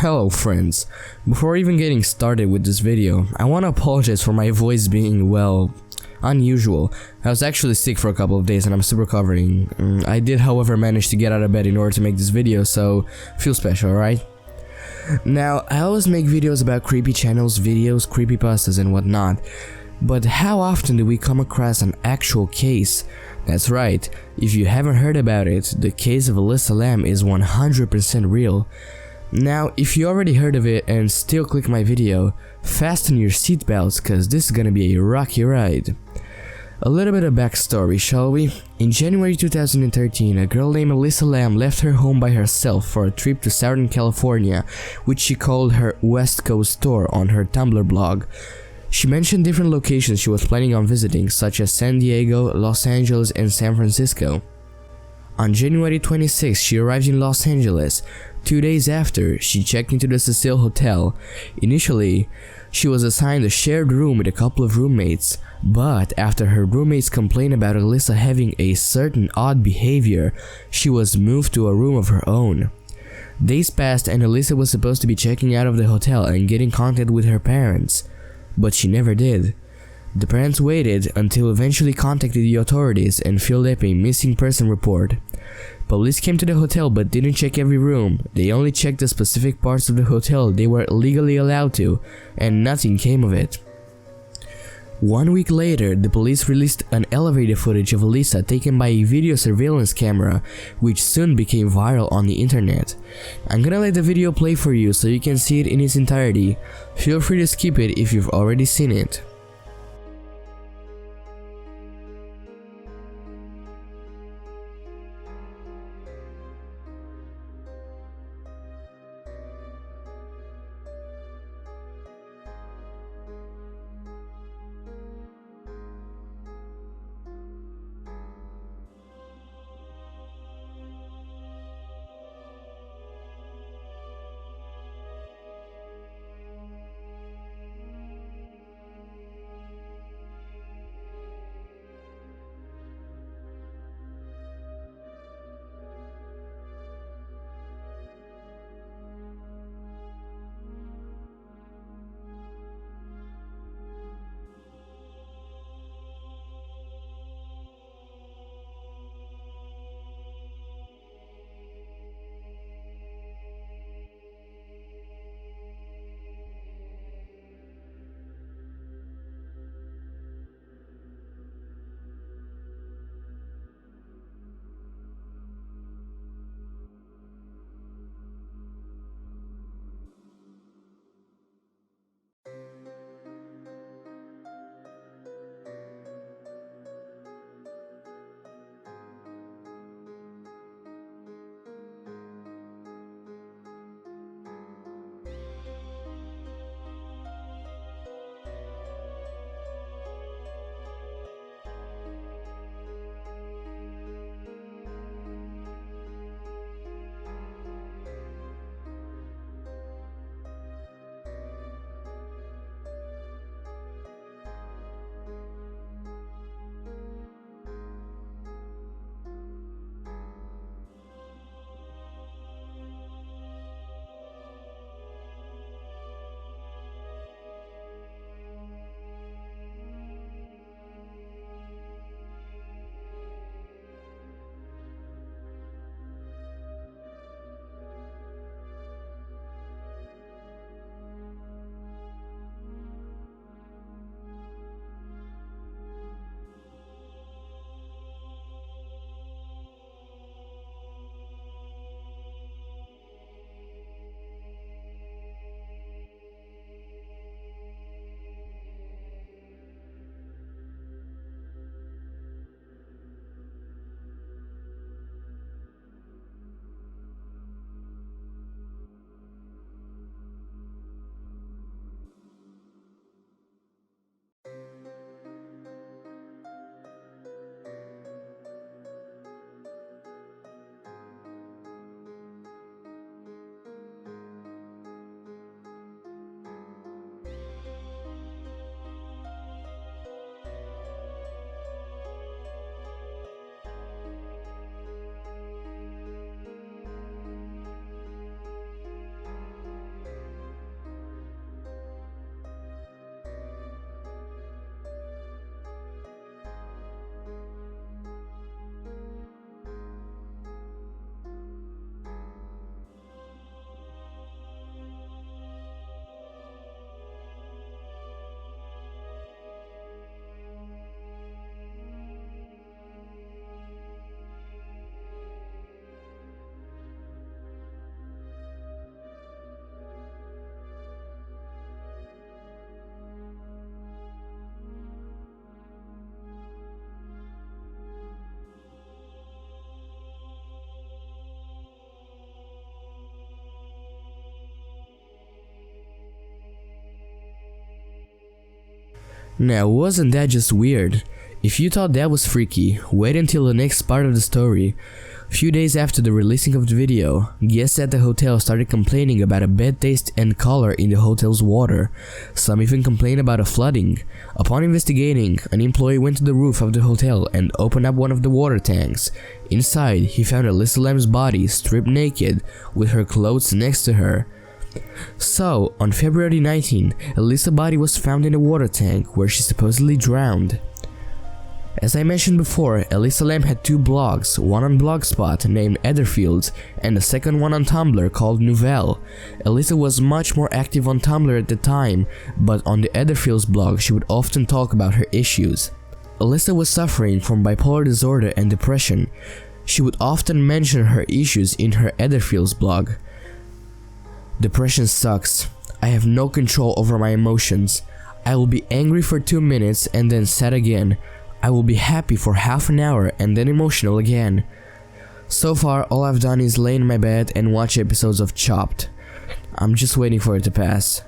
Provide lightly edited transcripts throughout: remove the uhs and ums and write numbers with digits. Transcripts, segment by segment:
Hello friends, before even getting started with this video, I want to apologize for my voice being, well, unusual. I was actually sick for a couple of days and I'm still recovering. I did however manage to get out of bed in order to make this video, so feel special, alright? Now, I always make videos about creepy channels, videos, creepypastas and whatnot, but how often do we come across an actual case? That's right, if you haven't heard about it, the case of Elisa Lam is 100% real. Now, if you already heard of it and still click my video, fasten your seatbelts cause this is gonna be a rocky ride. A little bit of backstory, shall we? In January 2013, a girl named Elisa Lam left her home by herself for a trip to Southern California, which she called her West Coast tour on her Tumblr blog. She mentioned different locations she was planning on visiting, such as San Diego, Los Angeles, and San Francisco. On January 26, she arrived in Los Angeles. 2 days after, she checked into the Cecil Hotel. Initially, she was assigned a shared room with a couple of roommates, but after her roommates complained about Elisa having a certain odd behavior, she was moved to a room of her own. Days passed and Elisa was supposed to be checking out of the hotel and getting contact with her parents, but she never did. The parents waited until eventually contacted the authorities and filled up a missing person report. Police came to the hotel but didn't check every room. They only checked the specific parts of the hotel they were legally allowed to, and nothing came of it. 1 week later, the police released an elevator footage of Elisa taken by a video surveillance camera, which soon became viral on the internet. I'm gonna let the video play for you so you can see it in its entirety. Feel free to skip it if you've already seen it. Now, wasn't that just weird? If you thought that was freaky, wait until the next part of the story. Few days after the releasing of the video, guests at the hotel started complaining about a bad taste and color in the hotel's water. Some even complained about a flooding. Upon investigating, an employee went to the roof of the hotel and opened up one of the water tanks. Inside, he found Elisa Lam's body stripped naked, with her clothes next to her. So, on February 19, Elisa's body was found in a water tank where she supposedly drowned. As I mentioned before, Elisa Lam had two blogs, one on Blogspot named Etherfields and the second one on Tumblr called Nouvelle. Elisa was much more active on Tumblr at the time, but on the Etherfields blog she would often talk about her issues. Elisa was suffering from bipolar disorder and depression. She would often mention her issues in her Etherfields blog. Depression sucks. I have no control over my emotions. I will be angry for 2 minutes and then sad again. I will be happy for half an hour and then emotional again. So far, all I've done is lay in my bed and watch episodes of Chopped. I'm just waiting for it to pass.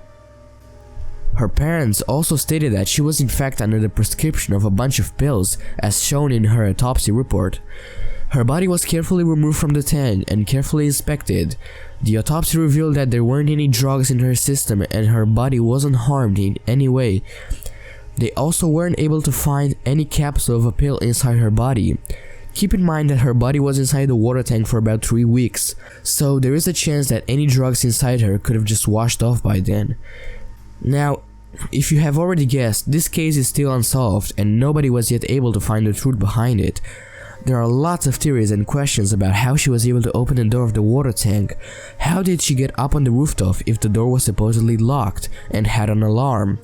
Her parents also stated that she was in fact under the prescription of a bunch of pills, as shown in her autopsy report. Her body was carefully removed from the tank and carefully inspected. The autopsy revealed that there weren't any drugs in her system and her body wasn't harmed in any way. They also weren't able to find any capsule of a pill inside her body. Keep in mind that her body was inside the water tank for about 3 weeks, so there is a chance that any drugs inside her could have just washed off by then. Now, if you have already guessed, this case is still unsolved and nobody was yet able to find the truth behind it. There are lots of theories and questions about how she was able to open the door of the water tank. How did she get up on the rooftop if the door was supposedly locked and had an alarm?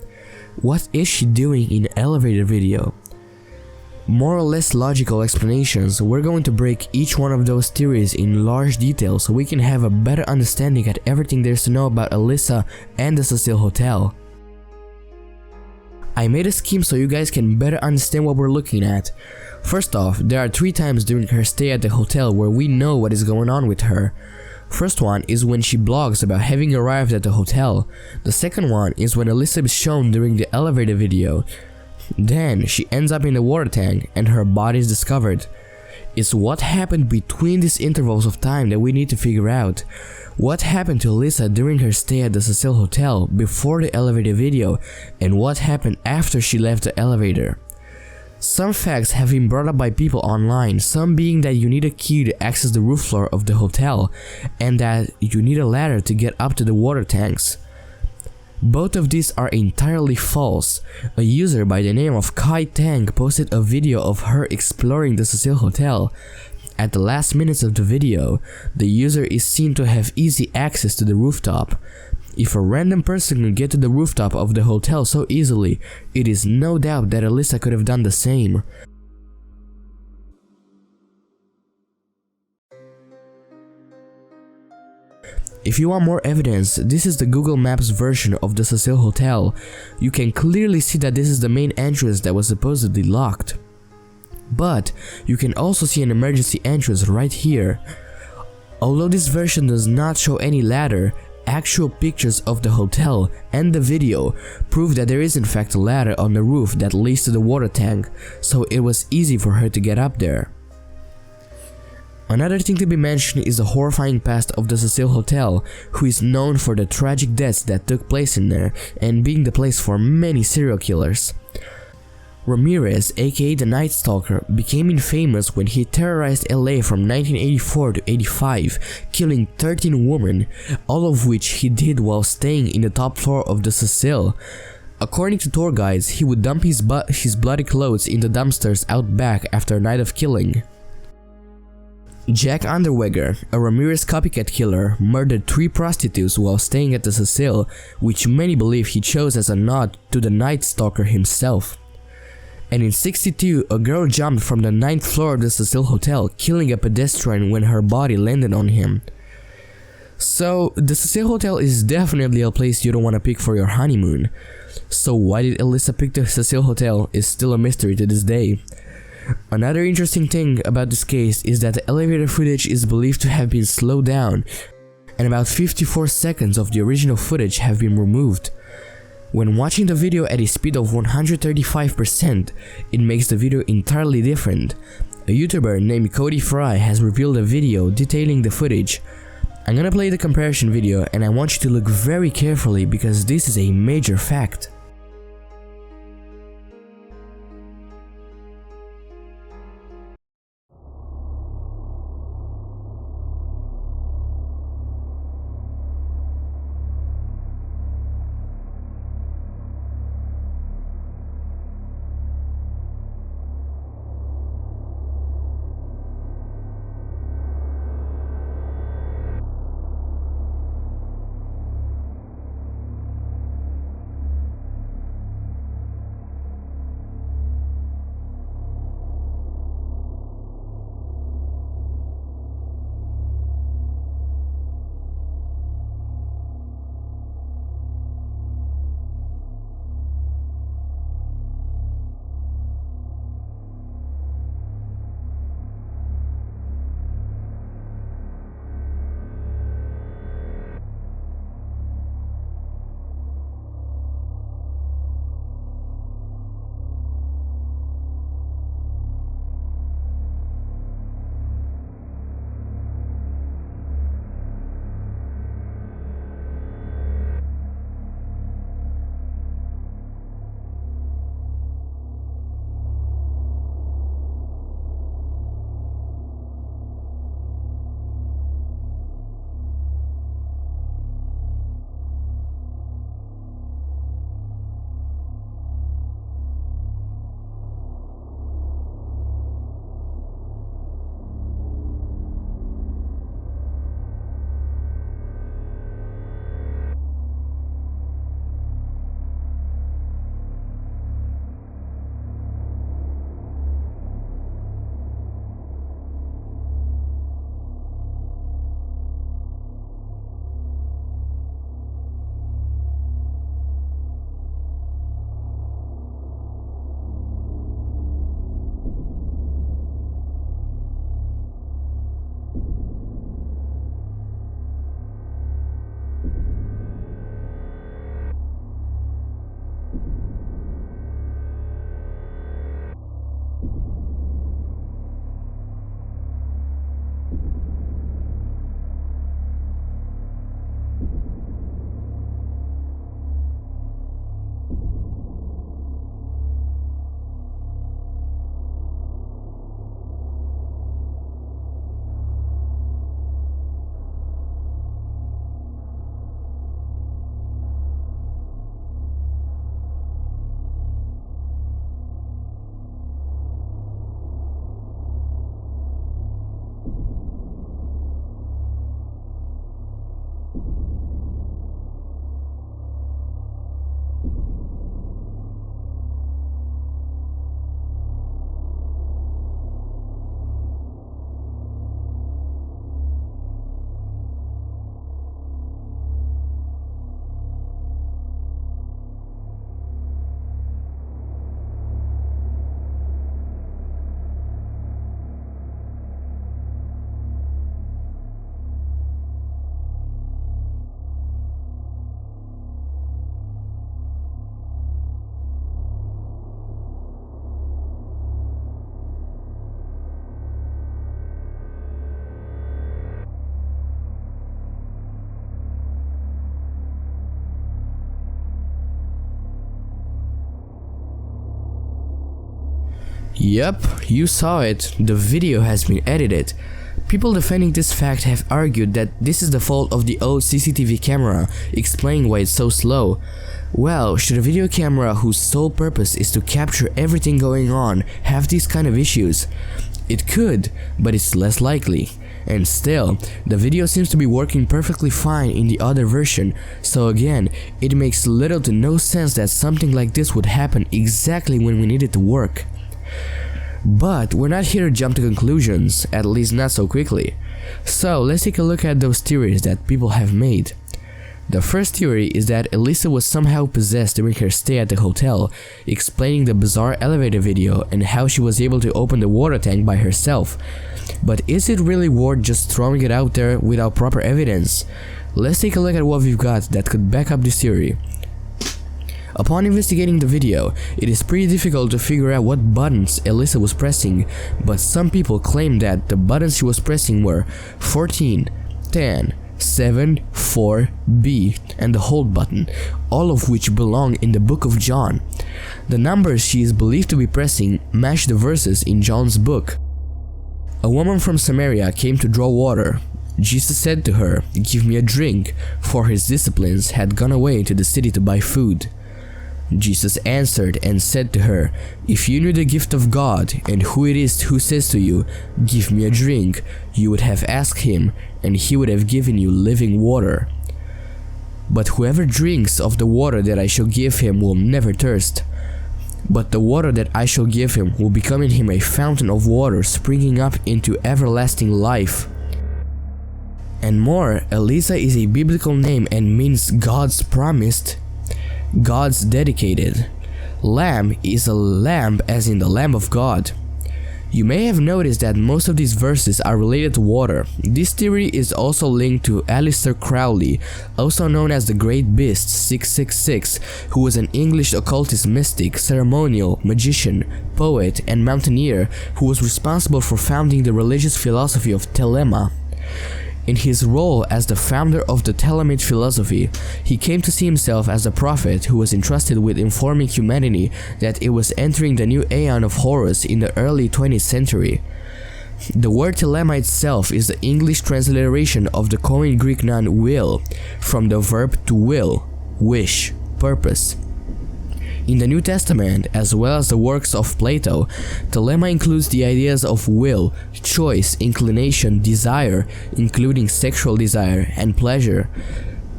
What is she doing in the elevator video? More or less logical explanations. We're going to break each one of those theories in large detail so we can have a better understanding at everything there's to know about Elisa and the Cecil Hotel. I made a scheme so you guys can better understand what we're looking at. First off, there are 3 times during her stay at the hotel where we know what is going on with her. First one is when she blogs about having arrived at the hotel. The second one is when Elisa is shown during the elevator video. Then she ends up in the water tank and her body is discovered. It's what happened between these intervals of time that we need to figure out. What happened to Elisa during her stay at the Cecil Hotel before the elevator video, and what happened after she left the elevator. Some facts have been brought up by people online, some being that you need a key to access the roof floor of the hotel, and that you need a ladder to get up to the water tanks. Both of these are entirely false. A user by the name of Kai Tang posted a video of her exploring the Cecil Hotel. At the last minutes of the video, the user is seen to have easy access to the rooftop. If a random person can get to the rooftop of the hotel so easily, it is no doubt that Elisa could have done the same. If you want more evidence, this is the Google Maps version of the Cecil Hotel. You can clearly see that this is the main entrance that was supposedly locked. But you can also see an emergency entrance right here. Although this version does not show any ladder, actual pictures of the hotel and the video prove that there is in fact a ladder on the roof that leads to the water tank, so it was easy for her to get up there. Another thing to be mentioned is the horrifying past of the Cecil Hotel, who is known for the tragic deaths that took place in there and being the place for many serial killers. Ramirez, aka the Night Stalker, became infamous when he terrorized LA from 1984 to 85, killing 13 women, all of which he did while staying in the top floor of the Cecil. According to tour guides, he would dump his bloody clothes in the dumpsters out back after a night of killing. Jack Underweger, a Ramirez copycat killer, murdered 3 prostitutes while staying at the Cecil, which many believe he chose as a nod to the Night Stalker himself. And in '62, a girl jumped from the 9th floor of the Cecil Hotel, killing a pedestrian when her body landed on him. So, the Cecil Hotel is definitely a place you don't want to pick for your honeymoon. So why did Elisa pick the Cecil Hotel is still a mystery to this day. Another interesting thing about this case is that the elevator footage is believed to have been slowed down, and about 54 seconds of the original footage have been removed. When watching the video at a speed of 135%, it makes the video entirely different. A YouTuber named Cody Fry has revealed a video detailing the footage. I'm gonna play the comparison video and I want you to look very carefully because this is a major fact. Yep, you saw it, the video has been edited. People defending this fact have argued that this is the fault of the old CCTV camera, explaining why it's so slow. Well, should a video camera whose sole purpose is to capture everything going on have these kind of issues? It could, but it's less likely. And still, the video seems to be working perfectly fine in the other version, so again, it makes little to no sense that something like this would happen exactly when we need it to work. But we're not here to jump to conclusions, at least not so quickly. So let's take a look at those theories that people have made. The first theory is that Elisa was somehow possessed during her stay at the hotel, explaining the bizarre elevator video and how she was able to open the water tank by herself. But is it really worth just throwing it out there without proper evidence? Let's take a look at what we've got that could back up this theory. Upon investigating the video, it is pretty difficult to figure out what buttons Elisa was pressing, but some people claim that the buttons she was pressing were 14, 10, 7, 4, B, and the hold button, all of which belong in the book of John. The numbers she is believed to be pressing match the verses in John's book. A woman from Samaria came to draw water. Jesus said to her, "Give me a drink," for his disciples had gone away to the city to buy food. Jesus answered and said to her, "If you knew the gift of God and who it is who says to you, 'Give me a drink,' you would have asked him, and he would have given you living water. But whoever drinks of the water that I shall give him will never thirst. But the water that I shall give him will become in him a fountain of water springing up into everlasting life." And more, Elisa is a biblical name and means God's promised, God's dedicated. Lamb is a lamb as in the Lamb of God. You may have noticed that most of these verses are related to water. This theory is also linked to Aleister Crowley, also known as the Great Beast 666, who was an English occultist mystic, ceremonial, magician, poet, and mountaineer who was responsible for founding the religious philosophy of Thelema. In his role as the founder of the Thelemite philosophy, he came to see himself as a prophet who was entrusted with informing humanity that it was entering the new Aeon of Horus in the early 20th century. The word Thelema itself is the English transliteration of the Koine Greek noun will, from the verb to will, wish, purpose. In the New Testament, as well as the works of Plato, Thelema includes the ideas of will, choice, inclination, desire, including sexual desire, and pleasure.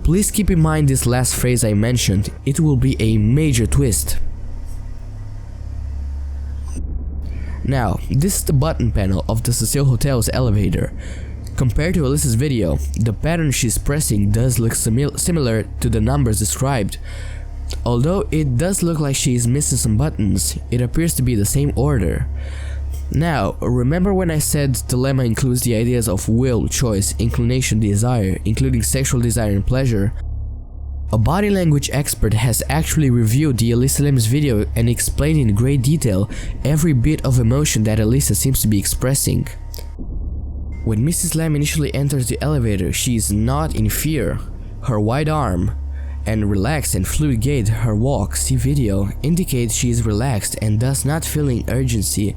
Please keep in mind this last phrase I mentioned, it will be a major twist. Now, this is the button panel of the Cecil Hotel's elevator. Compared to Elisa's video, the pattern she's pressing does look similar to the numbers described. Although it does look like she is missing some buttons, it appears to be the same order. Now, remember when I said Thelema includes the ideas of will, choice, inclination, desire, including sexual desire and pleasure? A body language expert has actually reviewed the Elisa Lam's video and explained in great detail every bit of emotion that Elisa seems to be expressing. When Mrs. Lam initially enters the elevator, she is not in fear. Her wide arm and relaxed and fluid gait her walk, see video, indicates she is relaxed and thus not feeling urgency.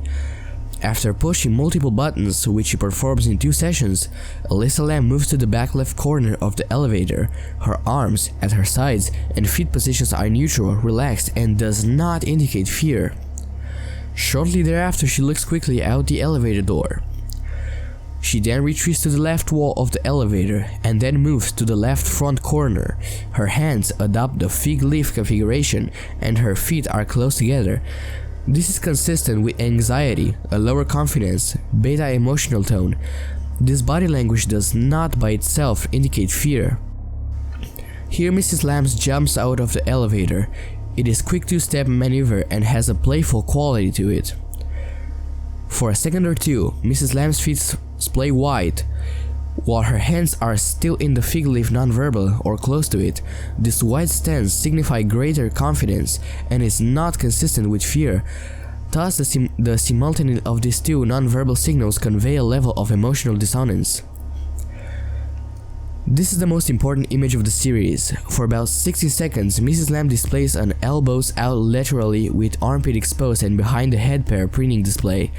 After pushing multiple buttons, which she performs in 2 sessions, Elisa Lam moves to the back left corner of the elevator. Her arms at her sides and feet positions are neutral, relaxed, and does not indicate fear. Shortly thereafter, she looks quickly out the elevator door. She then retreats to the left wall of the elevator and then moves to the left front corner. Her hands adopt the fig leaf configuration and her feet are close together. This is consistent with anxiety, a lower confidence, beta emotional tone. This body language does not by itself indicate fear. Here Mrs. Lam jumps out of the elevator. It is quick 2-step maneuver and has a playful quality to it. For a second or two, Mrs. Lam's feet splay wide, while her hands are still in the fig leaf nonverbal or close to it. This wide stance signifies greater confidence and is not consistent with fear. Thus, the simultaneity of these two nonverbal signals convey a level of emotional dissonance. This is the most important image of the series. For about 60 seconds, Mrs. Lam displays an elbows out laterally with armpit exposed and behind the headwear preening display.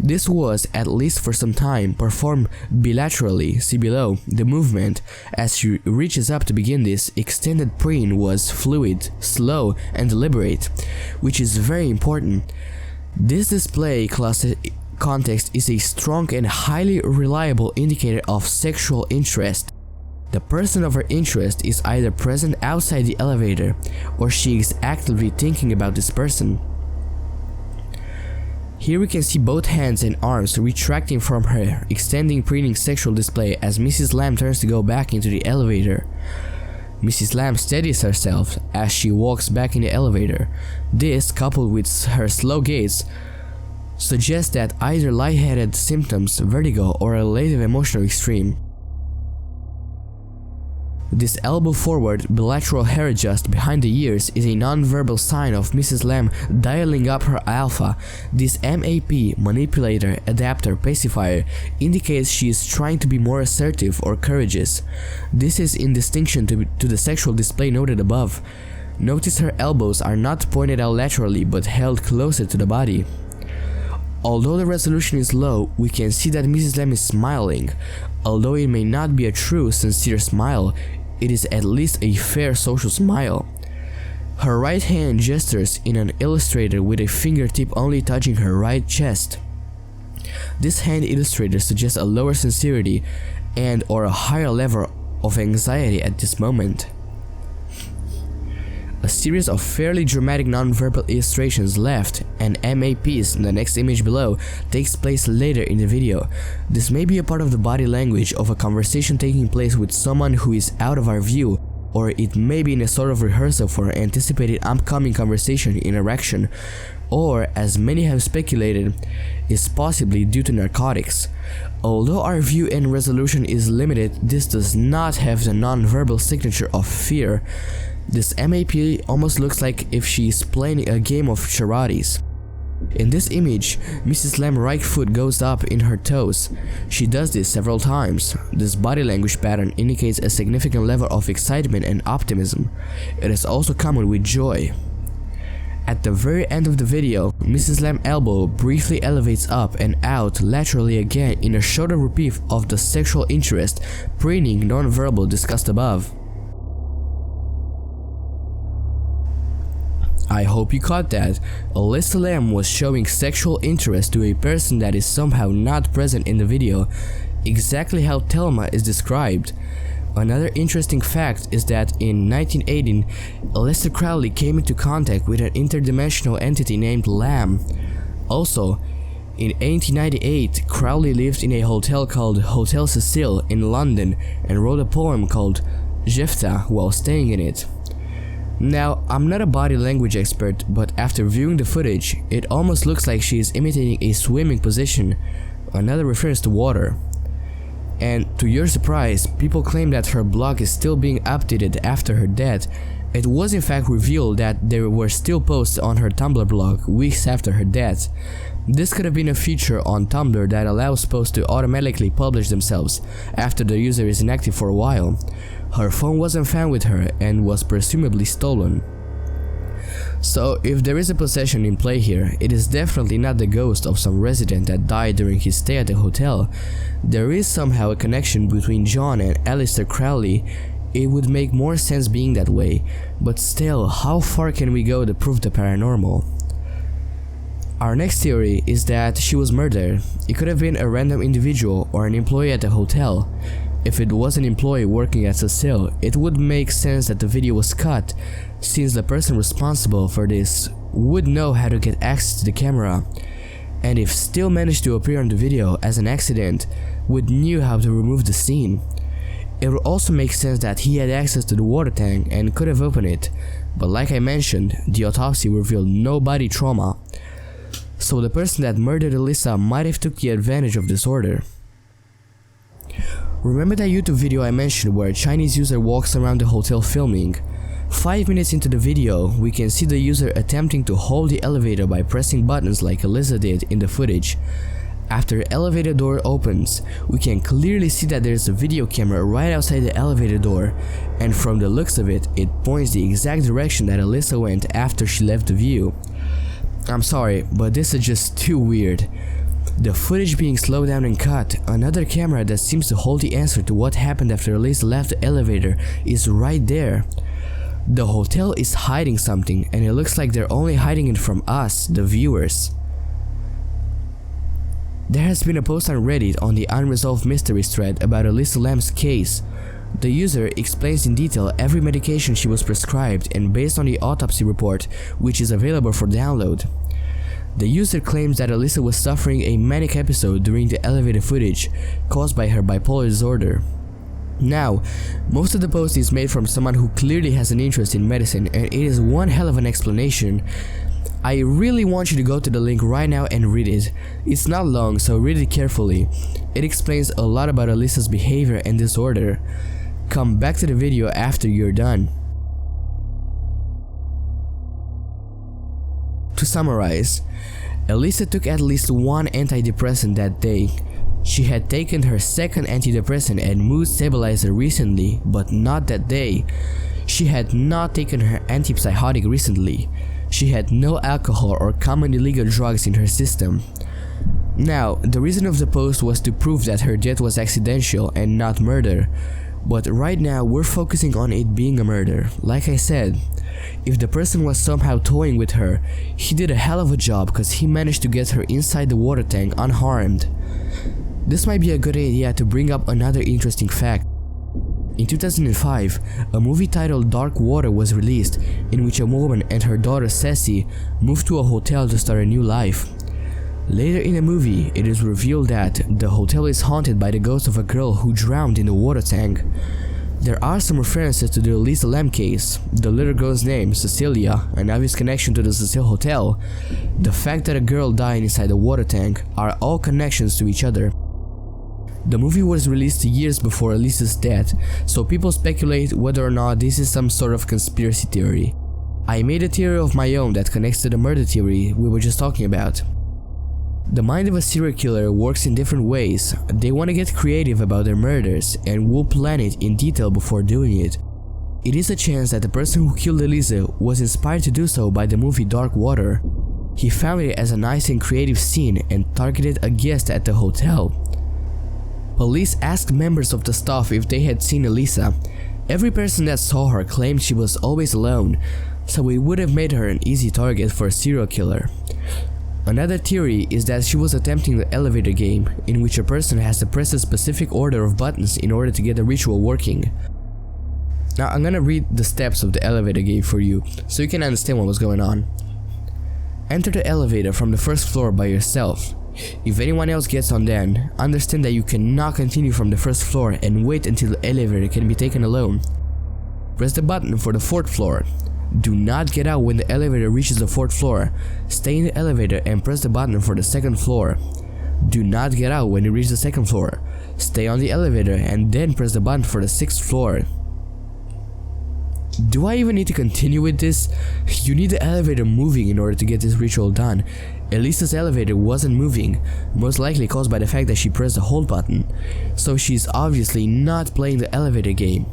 This was, at least for some time, performed bilaterally, see below. The movement, as she reaches up to begin this extended preen, was fluid, slow, and deliberate, which is very important. This display context is a strong and highly reliable indicator of sexual interest. The person of her interest is either present outside the elevator, or she is actively thinking about this person. Here we can see both hands and arms retracting from her extending preening sexual display as Mrs. Lam turns to go back into the elevator. Mrs. Lam steadies herself as she walks back in the elevator. This, coupled with her slow gaze, suggests that either lightheaded symptoms, vertigo, or a relative emotional extreme. This elbow forward bilateral hair adjust behind the ears is a non-verbal sign of Mrs. Lam dialing up her alpha. This MAP, manipulator, adapter, pacifier, indicates she is trying to be more assertive or courageous. This is in distinction to the sexual display noted above. Notice her elbows are not pointed out laterally but held closer to the body. Although the resolution is low, we can see that Mrs. Lam is smiling. Although it may not be a true, sincere smile, it is at least a fair social smile. Her right hand gestures in an illustrator with a fingertip only touching her right chest. This hand illustrator suggests a lower sincerity and or a higher level of anxiety at this moment. A series of fairly dramatic non-verbal illustrations left and MAPs in the next image below takes place later in the video. This may be a part of the body language of a conversation taking place with someone who is out of our view, or it may be in a sort of rehearsal for an anticipated upcoming conversation interaction, or, as many have speculated, is possibly due to narcotics. Although our view and resolution is limited, this does not have the non-verbal signature of fear. This MAP almost looks like if she is playing a game of charades. In this image, Mrs. Lam's right foot goes up in her toes. She does this several times. This body language pattern indicates a significant level of excitement and optimism. It is also common with joy. At the very end of the video, Mrs. Lam's elbow briefly elevates up and out laterally again in a shorter repeat of the sexual interest, preening non-verbal discussed above. I hope you caught that. Elisa Lam was showing sexual interest to a person that is somehow not present in the video, exactly how Thelma is described. Another interesting fact is that in 1918, Aleister Crowley came into contact with an interdimensional entity named Lam. Also, in 1898, Crowley lived in a hotel called Hotel Cecil in London and wrote a poem called Jephthah while staying in it. Now, I'm not a body language expert, but after viewing the footage, it almost looks like she is imitating a swimming position, another reference to water. And to your surprise, people claim that her blog is still being updated after her death. It was in fact revealed that there were still posts on her Tumblr blog weeks after her death. This could have been a feature on Tumblr that allows posts to automatically publish themselves after the user is inactive for a while. Her phone wasn't found with her and was presumably stolen. So if there is a possession in play here, it is definitely not the ghost of some resident that died during his stay at the hotel. There is somehow a connection between John and Aleister Crowley. It would make more sense being that way, but still, how far can we go to prove the paranormal? Our next theory is that she was murdered. It could have been a random individual or an employee at the hotel. If it was an employee working at Cecil, it would make sense that the video was cut, since the person responsible for this would know how to get access to the camera, and if still managed to appear on the video as an accident, would knew how to remove the scene. It would also make sense that he had access to the water tank and could have opened it, but like I mentioned, the autopsy revealed no body trauma, so the person that murdered Elisa might have took the advantage of this order. Remember that YouTube video I mentioned where a Chinese user walks around the hotel filming? 5 minutes into the video, we can see the user attempting to hold the elevator by pressing buttons like Elisa did in the footage. After the elevator door opens, we can clearly see that there's a video camera right outside the elevator door, and from the looks of it, it points the exact direction that Elisa went after she left the view. I'm sorry, but this is just too weird. The footage being slowed down and cut, another camera that seems to hold the answer to what happened after Elisa left the elevator is right there. The hotel is hiding something, and it looks like they're only hiding it from us, the viewers. There has been a post on Reddit on the Unresolved Mysteries thread about Elisa Lam's case. The user explains in detail every medication she was prescribed and based on the autopsy report, which is available for download. The user claims that Elisa was suffering a manic episode during the elevator footage, caused by her bipolar disorder. Now, most of the post is made from someone who clearly has an interest in medicine, and it is one hell of an explanation. I really want you to go to the link right now and read it. It's not long, so read it carefully. It explains a lot about Elisa's behavior and disorder. Come back to the video after you're done. To summarize, Elisa took at least one antidepressant that day. She had taken her second antidepressant and mood stabilizer recently, but not that day. She had not taken her antipsychotic recently. She had no alcohol or common illegal drugs in her system. Now, the reason of the post was to prove that her death was accidental and not murder. But right now, we're focusing on it being a murder. Like I said, if the person was somehow toying with her, he did a hell of a job because he managed to get her inside the water tank unharmed. This might be a good idea to bring up another interesting fact. In 2005, a movie titled Dark Water was released, in which a woman and her daughter Ceci moved to a hotel to start a new life. Later in the movie, it is revealed that the hotel is haunted by the ghost of a girl who drowned in the water tank. There are some references to the Elisa Lam case, the little girl's name, Cecilia, an obvious connection to the Cecil Hotel, the fact that a girl died inside the water tank are all connections to each other. The movie was released years before Elisa's death, so people speculate whether or not this is some sort of conspiracy theory. I made a theory of my own that connects to the murder theory we were just talking about. The mind of a serial killer works in different ways. They want to get creative about their murders and will plan it in detail before doing it. It is a chance that the person who killed Elisa was inspired to do so by the movie Dark Water. He found it as a nice and creative scene and targeted a guest at the hotel. Police asked members of the staff if they had seen Elisa. Every person that saw her claimed she was always alone, so it would have made her an easy target for a serial killer. Another theory is that she was attempting the elevator game, in which a person has to press a specific order of buttons in order to get the ritual working. Now I'm gonna read the steps of the elevator game for you, so you can understand what was going on. Enter the elevator from the first floor by yourself. If anyone else gets on then, understand that you cannot continue from the first floor and wait until the elevator can be taken alone. Press the button for the 4th floor. Do not get out when the elevator reaches the 4th floor. Stay in the elevator and press the button for the 2nd floor. Do not get out when you reach the 2nd floor. Stay on the elevator and then press the button for the 6th floor. Do I even need to continue with this? You need the elevator moving in order to get this ritual done. Elisa's elevator wasn't moving, most likely caused by the fact that she pressed the hold button, so she's obviously not playing the elevator game.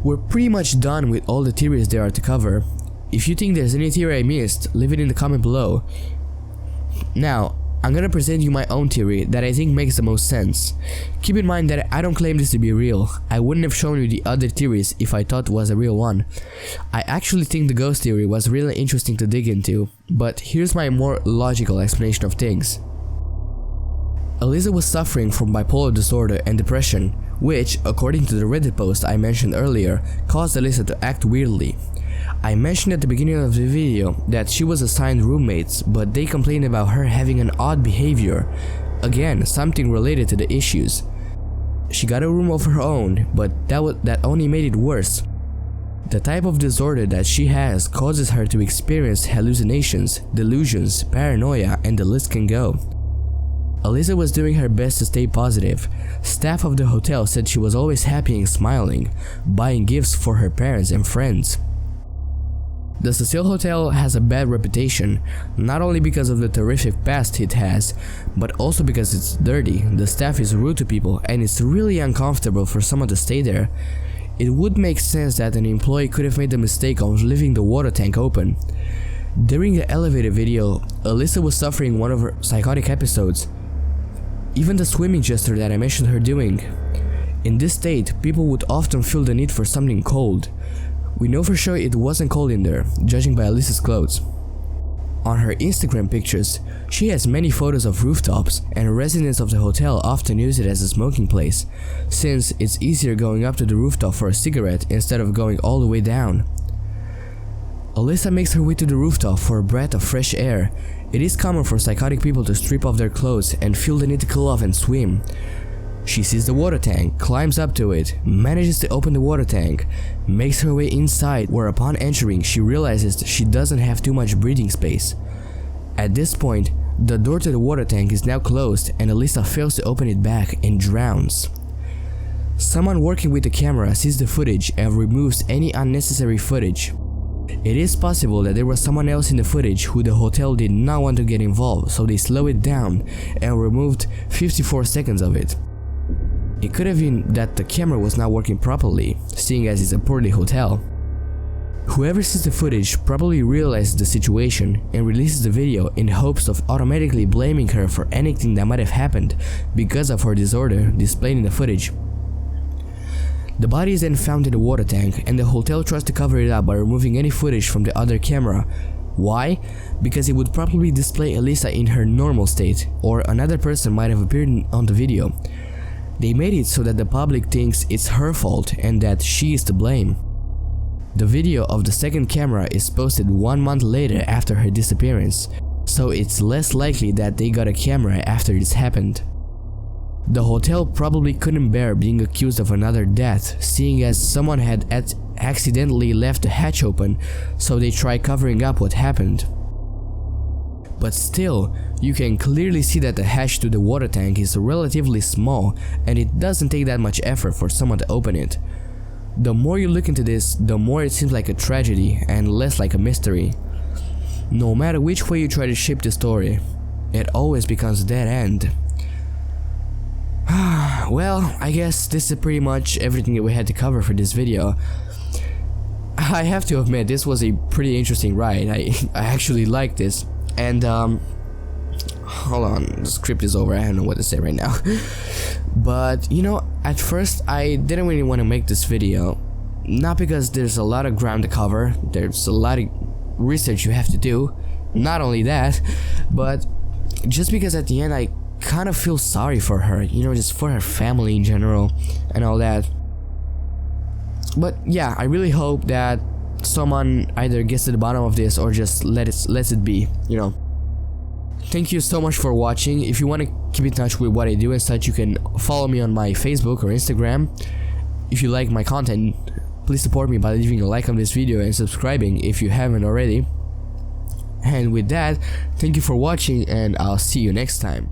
We're pretty much done with all the theories there are to cover. If you think there's any theory I missed, leave it in the comment below. Now, I'm gonna present you my own theory that I think makes the most sense. Keep in mind that I don't claim this to be real. I wouldn't have shown you the other theories if I thought it was a real one. I actually think the ghost theory was really interesting to dig into, but here's my more logical explanation of things. Elisa was suffering from bipolar disorder and depression, which, according to the Reddit post I mentioned earlier, caused Elisa to act weirdly. I mentioned at the beginning of the video that she was assigned roommates, but they complained about her having an odd behavior. Again, something related to the issues. She got a room of her own, but that only made it worse. The type of disorder that she has causes her to experience hallucinations, delusions, paranoia, and the list can go. Elisa was doing her best to stay positive. Staff of the hotel said she was always happy and smiling, buying gifts for her parents and friends. The Cecil Hotel has a bad reputation, not only because of the terrific past it has, but also because it's dirty, the staff is rude to people, and it's really uncomfortable for someone to stay there. It would make sense that an employee could have made the mistake of leaving the water tank open. During the elevator video, Elisa was suffering one of her psychotic episodes. Even the swimming gesture that I mentioned her doing. In this state, people would often feel the need for something cold. We know for sure it wasn't cold in there, judging by Elisa's clothes. On her Instagram pictures, she has many photos of rooftops, and residents of the hotel often use it as a smoking place, since it's easier going up to the rooftop for a cigarette instead of going all the way down. Elisa makes her way to the rooftop for a breath of fresh air. It is common for psychotic people to strip off their clothes and feel the need to cool off and swim. She sees the water tank, climbs up to it, manages to open the water tank, makes her way inside, where upon entering she realizes she doesn't have too much breathing space. At this point, the door to the water tank is now closed and Elisa fails to open it back and drowns. Someone working with the camera sees the footage and removes any unnecessary footage. It is possible that there was someone else in the footage who the hotel did not want to get involved, so they slowed it down and removed 54 seconds of it. It could have been that the camera was not working properly, seeing as it's a poorly hotel. Whoever sees the footage probably realizes the situation and releases the video in hopes of automatically blaming her for anything that might have happened because of her disorder displayed in the footage. The body is then found in the water tank, and the hotel tries to cover it up by removing any footage from the other camera. Why? Because it would probably display Elisa in her normal state, or another person might have appeared on the video. They made it so that the public thinks it's her fault and that she is to blame. The video of the second camera is posted 1 month later after her disappearance, so it's less likely that they got a camera after this happened. The hotel probably couldn't bear being accused of another death, seeing as someone had accidentally left the hatch open, so they tried covering up what happened. But still, you can clearly see that the hatch to the water tank is relatively small, and it doesn't take that much effort for someone to open it. The more you look into this, the more it seems like a tragedy and less like a mystery. No matter which way you try to shape the story, it always becomes a dead end. Well, I guess this is pretty much everything that we had to cover for this video. I have to admit, this was a pretty interesting ride. I actually liked this. And hold on, the script is over, I don't know what to say right now. But you know, at first I didn't really want to make this video, not because there's a lot of ground to cover, there's a lot of research you have to do, not only that, but just because at the end I kind of feel sorry for her, you know, just for her family in general and all that. But yeah, I really hope that someone either gets to the bottom of this or just lets it be, you know. Thank you so much for watching. If you want to keep in touch with what I do and such, you can follow me on my Facebook or Instagram. If you like my content, please support me by leaving a like on this video and subscribing if you haven't already. And with that, thank you for watching, and I'll see you next time.